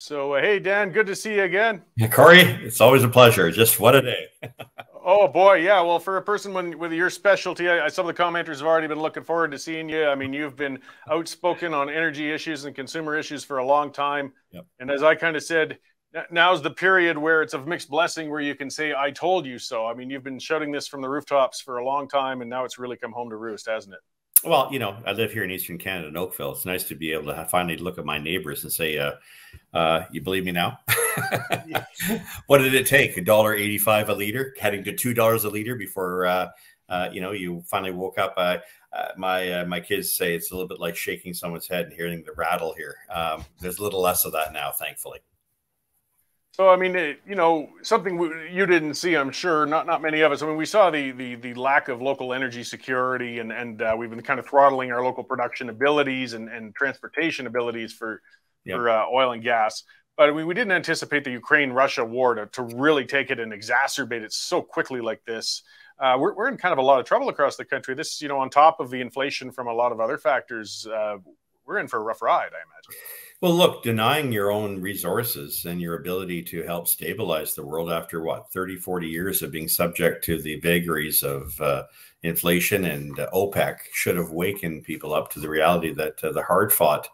So, hey, Dan, good to see you again. Yeah, Cory, it's always a pleasure. Just what a day. Oh boy, yeah. Well, for a person with your specialty, some of the commenters have already been looking forward to seeing you. I mean, you've been outspoken on energy issues and consumer issues for a long time. Yep. And as I kind of said, now's the period where it's a mixed blessing where you can say, I told you so. I mean, you've been shouting this from the rooftops for a long time, and now it's really come home to roost, hasn't it? Well, I live here in Eastern Canada, in Oakville. It's nice to be able to finally look at my neighbors and say, you believe me now? Yeah. What did it take? $1.85 a liter, heading to $2 a liter before, you finally woke up. My kids say it's a little bit like shaking someone's head and hearing the rattle here. There's a little less of that now, thankfully. So, I mean, something you didn't see, I'm sure, not many of us. I mean, we saw the lack of local energy security, and we've been kind of throttling our local production abilities and transportation abilities for Yep. oil and gas. But I mean, we didn't anticipate the Ukraine-Russia war to really take it and exacerbate it so quickly like this. We're in kind of a lot of trouble across the country. This, on top of the inflation from a lot of other factors, we're in for a rough ride, I imagine. Well, look, denying your own resources and your ability to help stabilize the world after what, 30, 40 years of being subject to the vagaries of inflation and OPEC should have wakened people up to the reality that the hard fought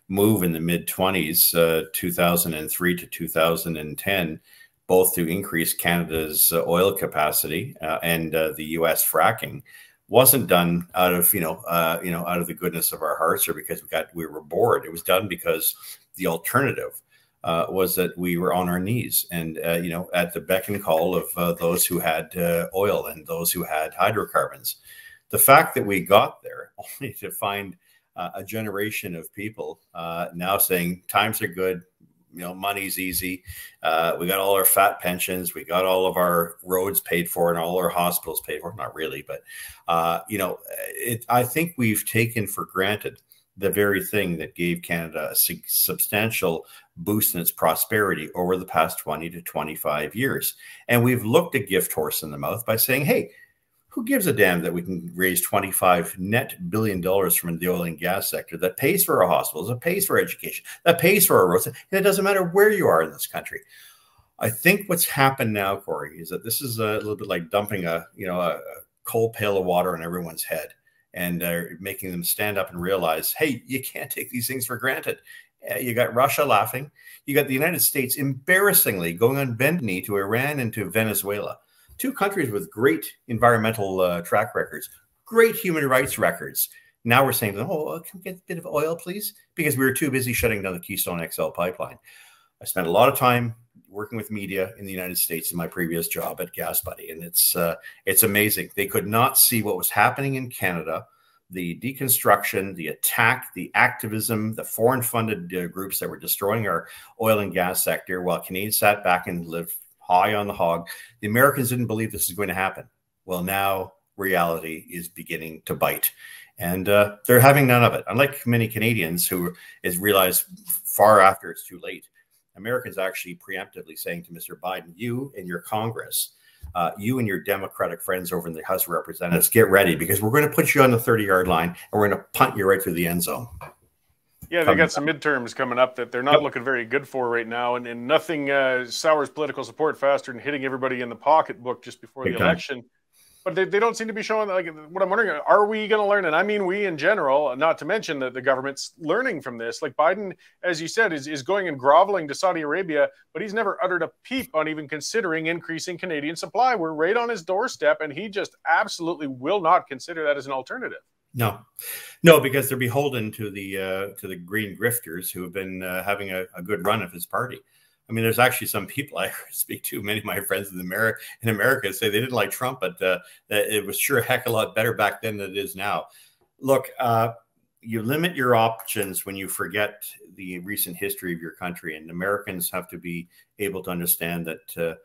move in the mid-20s, 2003 to 2010, both to increase Canada's oil capacity and the U.S. fracking, wasn't done out of out of the goodness of our hearts or because we were bored. It was done because the alternative was that we were on our knees and at the beck and call of those who had oil and those who had hydrocarbons. The fact that we got there only to find a generation of people now saying times are good, money's easy. We got all our fat pensions. We got all of our roads paid for and all our hospitals paid for. Not really, but, I think we've taken for granted the very thing that gave Canada a substantial boost in its prosperity over the past 20 to 25 years. And we've looked a gift horse in the mouth by saying, hey, who gives a damn that we can raise $25 billion from the oil and gas sector that pays for our hospitals, that pays for education, that pays for our roads, and it doesn't matter where you are in this country. I think what's happened now, Cory, is that this is a little bit like dumping a cold pail of water on everyone's head and making them stand up and realize, hey, you can't take these things for granted. You got Russia laughing. You got the United States embarrassingly going on bend knee to Iran and to Venezuela. Two countries with great environmental track records, great human rights records. Now we're saying to them, oh, can we get a bit of oil, please? Because we were too busy shutting down the Keystone XL pipeline. I spent a lot of time working with media in the United States in my previous job at Gas Buddy, and it's amazing. They could not see what was happening in Canada, the deconstruction, the attack, the activism, the foreign-funded groups that were destroying our oil and gas sector while Canadians sat back and lived high on the hog. The Americans didn't believe this was going to happen. Well, now reality is beginning to bite, and they're having none of it. Unlike many Canadians who is realized far after it's too late, Americans actually preemptively saying to Mr. Biden, you and your Congress, you and your Democratic friends over in the House of Representatives, get ready because we're going to put you on the 30-yard line and we're going to punt you right through the end zone. Yeah, they got some midterms coming up that they're not looking very good for right now, and nothing sours political support faster than hitting everybody in the pocketbook just before the election. But they don't seem to be showing, like, what I'm wondering, are we going to learn? And I mean we in general, not to mention that the government's learning from this. Like Biden, as you said, is going and groveling to Saudi Arabia, but he's never uttered a peep on even considering increasing Canadian supply. We're right on his doorstep, and he just absolutely will not consider that as an alternative. No, because they're beholden to the green grifters who have been having a good run of his party. I mean, there's actually some people I speak to, many of my friends in America say they didn't like Trump, but it was sure a heck of a lot better back then than it is now. Look, you limit your options when you forget the recent history of your country, and Americans have to be able to understand that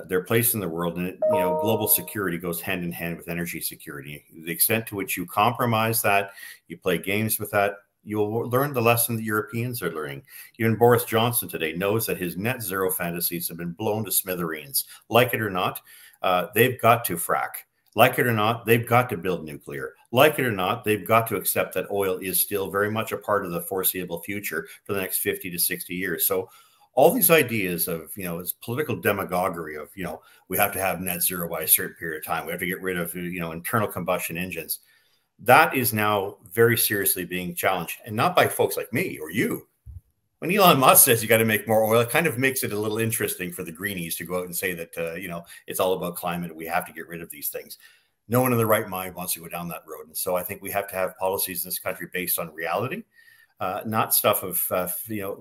their place in the world, and global security goes hand in hand with energy security. The extent to which you compromise that, you play games with that, you'll learn the lesson that Europeans are learning. Even Boris Johnson today knows that his net zero fantasies have been blown to smithereens. Like it or not, they've got to frack. Like it or not, they've got to build nuclear. Like it or not, they've got to accept that oil is still very much a part of the foreseeable future for the next 50 to 60 years. So all these ideas of, it's political demagoguery of, we have to have net zero by a certain period of time. We have to get rid of, internal combustion engines. That is now very seriously being challenged, and not by folks like me or you. When Elon Musk says you got to make more oil, it kind of makes it a little interesting for the greenies to go out and say that, it's all about climate. We have to get rid of these things. No one in the right mind wants to go down that road. And so I think we have to have policies in this country based on reality, not stuff of,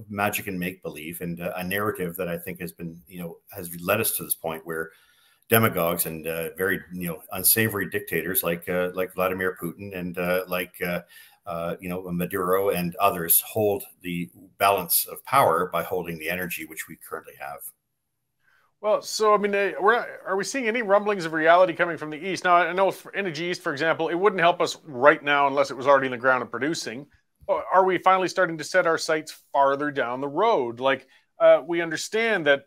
magic and make believe, and a narrative that I think has been, has led us to this point where demagogues and very, unsavory dictators like Vladimir Putin and Maduro and others hold the balance of power by holding the energy which we currently have. Well, so I mean, are we seeing any rumblings of reality coming from the east? Now, I know for Energy East, for example, it wouldn't help us right now unless it was already in the ground and producing. Are we finally starting to set our sights farther down the road? Like, we understand that,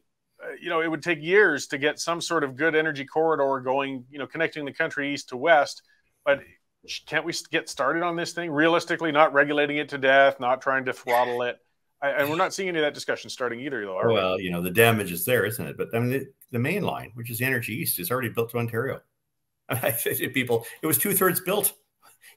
it would take years to get some sort of good energy corridor going, connecting the country east to west. But can't we get started on this thing realistically, not regulating it to death, not trying to throttle it? And we're not seeing any of that discussion starting either, though. Well, the damage is there, isn't it? But I mean, the main line, which is the Energy East, is already built to Ontario. I think people, it was 2/3 built.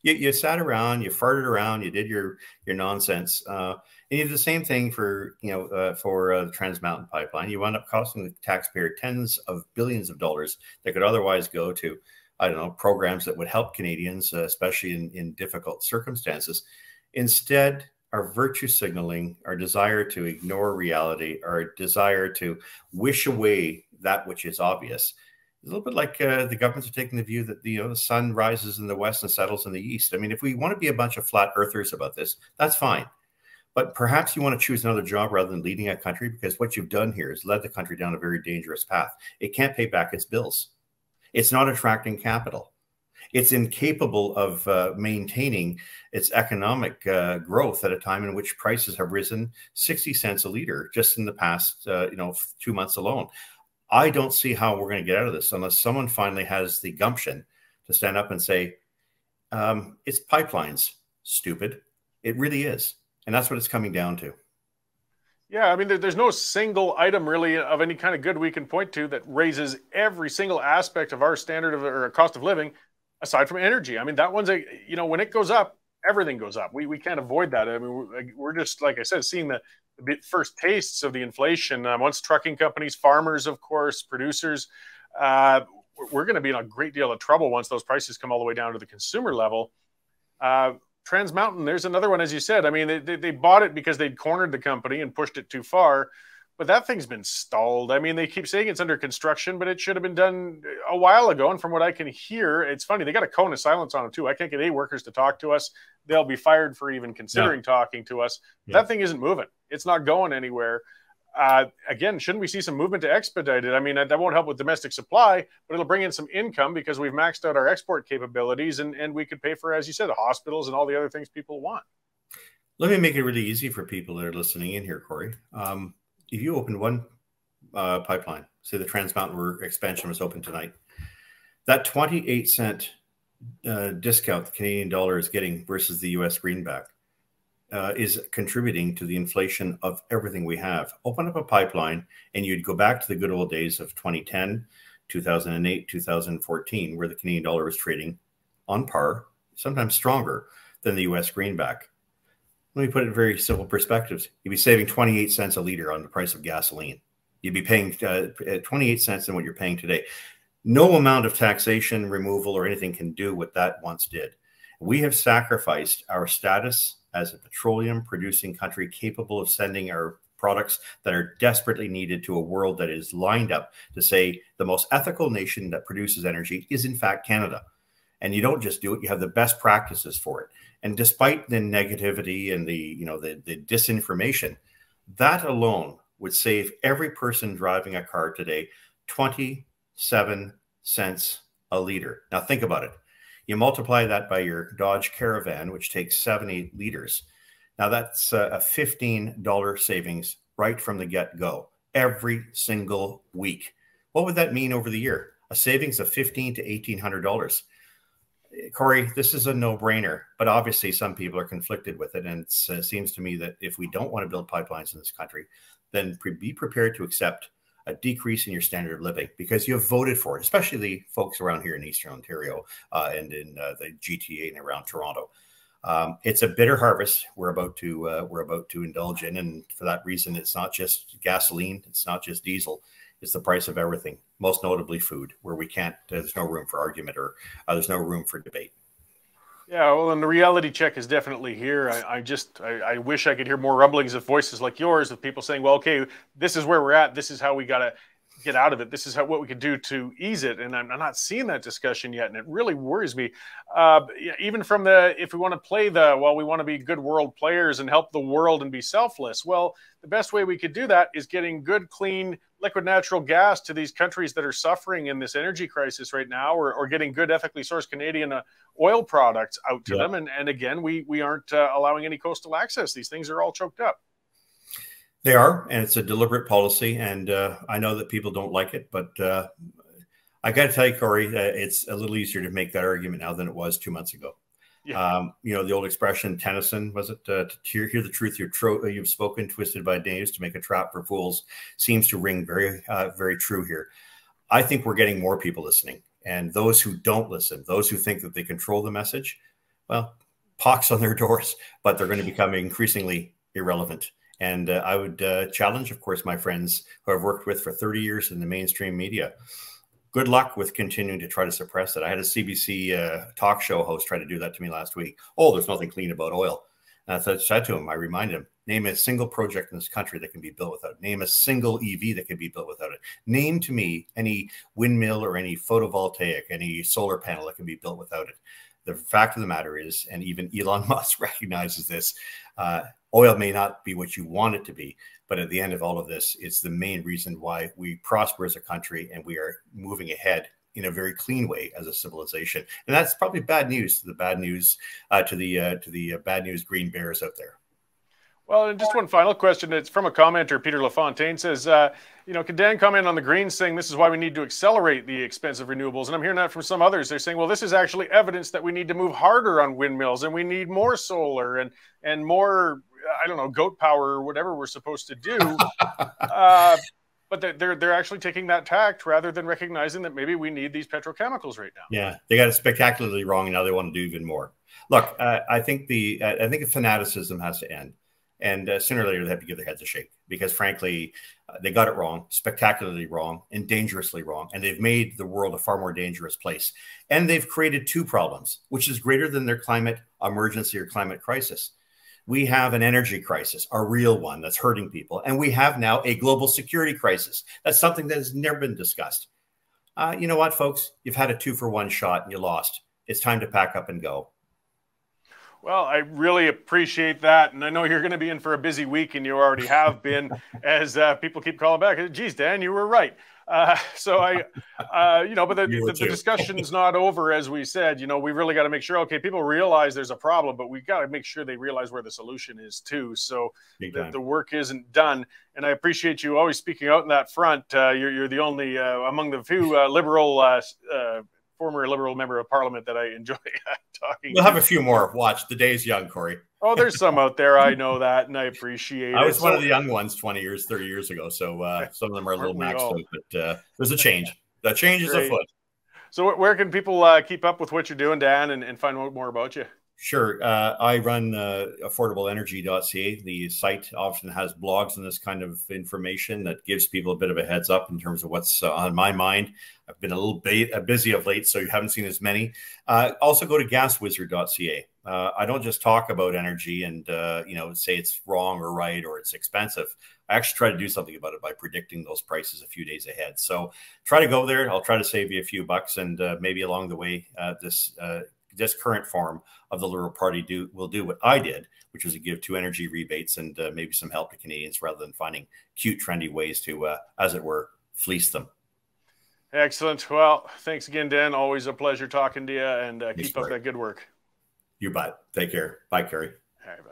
You sat around, you farted around, you did your nonsense, and you did the same thing for the Trans Mountain Pipeline. You wound up costing the taxpayer tens of billions of dollars that could otherwise go to, I don't know, programs that would help Canadians, especially in difficult circumstances. Instead, our virtue signaling, our desire to ignore reality, our desire to wish away that which is obvious, is a little bit like the governments are taking the view that the sun rises in the west and settles in the east. I mean, if we want to be a bunch of flat earthers about this, that's fine. But perhaps you want to choose another job rather than leading a country, because what you've done here is led the country down a very dangerous path. It can't pay back its bills. It's not attracting capital. It's incapable of maintaining its economic growth at a time in which prices have risen 60 cents a liter just in the past 2 months alone. I don't see how we're going to get out of this unless someone finally has the gumption to stand up and say, it's pipelines, stupid. It really is. And that's what it's coming down to. Yeah, I mean, there's no single item really of any kind of good we can point to that raises every single aspect of our standard of or cost of living, aside from energy. I mean, that one's when it goes up, everything goes up. We can't avoid that. I mean, we're just, like I said, seeing the first tastes of the inflation. Once trucking companies, farmers, of course, producers, we're going to be in a great deal of trouble once those prices come all the way down to the consumer level. Trans Mountain, there's another one, as you said. I mean, they bought it because they'd cornered the company and pushed it too far. But that thing's been stalled. I mean, they keep saying it's under construction, but it should have been done a while ago. And from what I can hear, it's funny. They got a cone of silence on it, too. I can't get any workers to talk to us. They'll be fired for even considering talking to us. Yeah. That thing isn't moving. It's not going anywhere. Again, shouldn't we see some movement to expedite it? I mean, that won't help with domestic supply, but it'll bring in some income because we've maxed out our export capabilities, and we could pay for, as you said, the hospitals and all the other things people want. Let me make it really easy for people that are listening in here, Cory. If you opened one pipeline, say the Trans Mountain expansion was open tonight, that 28-cent discount the Canadian dollar is getting versus the U.S. greenback is contributing to the inflation of everything we have. Open up a pipeline and you'd go back to the good old days of 2010, 2008, 2014, where the Canadian dollar was trading on par, sometimes stronger than the U.S. greenback. Let me put it in very simple perspectives. You'd be saving 28 cents a liter on the price of gasoline. You'd be paying 28 cents than what you're paying today. No amount of taxation, removal, or anything can do what that once did. We have sacrificed our status as a petroleum producing country capable of sending our products that are desperately needed to a world that is lined up to say the most ethical nation that produces energy is in fact Canada. And you don't just do it, you have the best practices for it. And despite the negativity and the disinformation, that alone would save every person driving a car today 27 cents a liter. Now think about it. You multiply that by your Dodge Caravan, which takes 70 liters. Now that's a $15 savings right from the get-go every single week. What would that mean over the year? A savings of $1,500 to $1,800. Cory, this is a no-brainer, but obviously some people are conflicted with it. And it seems to me that if we don't want to build pipelines in this country, then be prepared to accept a decrease in your standard of living because you have voted for it, especially the folks around here in Eastern Ontario and in the GTA and around Toronto. It's a bitter harvest we're about to indulge in, and for that reason, it's not just gasoline, it's not just diesel, it's the price of everything, most notably food, where we can't. There's no room for argument or there's no room for debate. Yeah, well, and the reality check is definitely here. I wish I could hear more rumblings of voices like yours of people saying, well, okay, this is where we're at. This is how we got to get out of it. This is what we could do to ease it. And I'm not seeing that discussion yet. And it really worries me. Even from if we want to play we want to be good world players and help the world and be selfless. Well, the best way we could do that is getting good, clean, liquid natural gas to these countries that are suffering in this energy crisis right now, or getting good, ethically sourced Canadian oil products out to them. And again, we aren't allowing any coastal access. These things are all choked up. They are, and it's a deliberate policy. And I know that people don't like it, but I got to tell you, Cory, it's a little easier to make that argument now than it was 2 months ago. Yeah. The old expression, Tennyson, was it, to hear the truth you've spoken, twisted by knaves to make a trap for fools, seems to ring very, very true here. I think we're getting more people listening. And those who don't listen, those who think that they control the message, well, pox on their doors, but they're going to become increasingly irrelevant. And I would challenge, of course, my friends who I've worked with for 30 years in the mainstream media. Good luck with continuing to try to suppress it. I had a CBC talk show host try to do that to me last week. Oh, there's nothing clean about oil. And I said to him, I reminded him, name a single project in this country that can be built without it. Name a single EV that can be built without it. Name to me any windmill or any photovoltaic, any solar panel that can be built without it. The fact of the matter is, and even Elon Musk recognizes this, oil may not be what you want it to be, but at the end of all of this, it's the main reason why we prosper as a country and we are moving ahead in a very clean way as a civilization. And that's probably bad news to the bad news to the bad news green bears out there. Well, and just one final question. It's from a commenter, Peter LaFontaine says, can Dan comment on the Greens saying this is why we need to accelerate the expensive renewables? And I'm hearing that from some others. They're saying, well, this is actually evidence that we need to move harder on windmills and we need more solar and more, I don't know, goat power or whatever we're supposed to do. But they're actually taking that tact rather than recognizing that maybe we need these petrochemicals right now. Yeah, they got it spectacularly wrong, and now they want to do even more. Look, I think the fanaticism has to end. And sooner or later, they have to give their heads a shake because, frankly, they got it wrong, spectacularly wrong, and dangerously wrong. And they've made the world a far more dangerous place. And they've created two problems, which is greater than their climate emergency or climate crisis. We have an energy crisis, a real one that's hurting people. And we have now a global security crisis. That's something that has never been discussed. You know what, folks? You've had a 2-for-1 shot and you lost. It's time to pack up and go. Well, I really appreciate that. And I know you're going to be in for a busy week, and you already have been, as people keep calling back. Geez, Dan, you were right. But the discussion's not over, as we said. We really got to make sure, okay, people realize there's a problem, but we got to make sure they realize where the solution is too. So that the work isn't done. And I appreciate you always speaking out in that front. You're the only, among the few former Liberal member of Parliament that I enjoy talking We'll have a few more. Watch. The day's young, Cory. Oh, there's some out there. I know that, and I appreciate it. I was one of the young ones 20 years, 30 years ago, so some of them are a little maxed out, but there's a change. That change is afoot. So where can people keep up with what you're doing, Dan, and find out more about you? Sure. I run affordableenergy.ca. The site often has blogs and this kind of information that gives people a bit of a heads up in terms of what's on my mind. I've been a little busy of late, so you haven't seen as many. Also go to gaswizard.ca. I don't just talk about energy and say it's wrong or right or it's expensive. I actually try to do something about it by predicting those prices a few days ahead. So try to go there. I'll try to save you a few bucks, and maybe along the way, this current form of the Liberal Party will do what I did, which was to give 2 energy rebates and maybe some help to Canadians rather than finding cute, trendy ways to, as it were, fleece them. Excellent. Well, thanks again, Dan. Always a pleasure talking to you, and keep up that good work. You bet. Take care. Bye, Cory. All right, bye.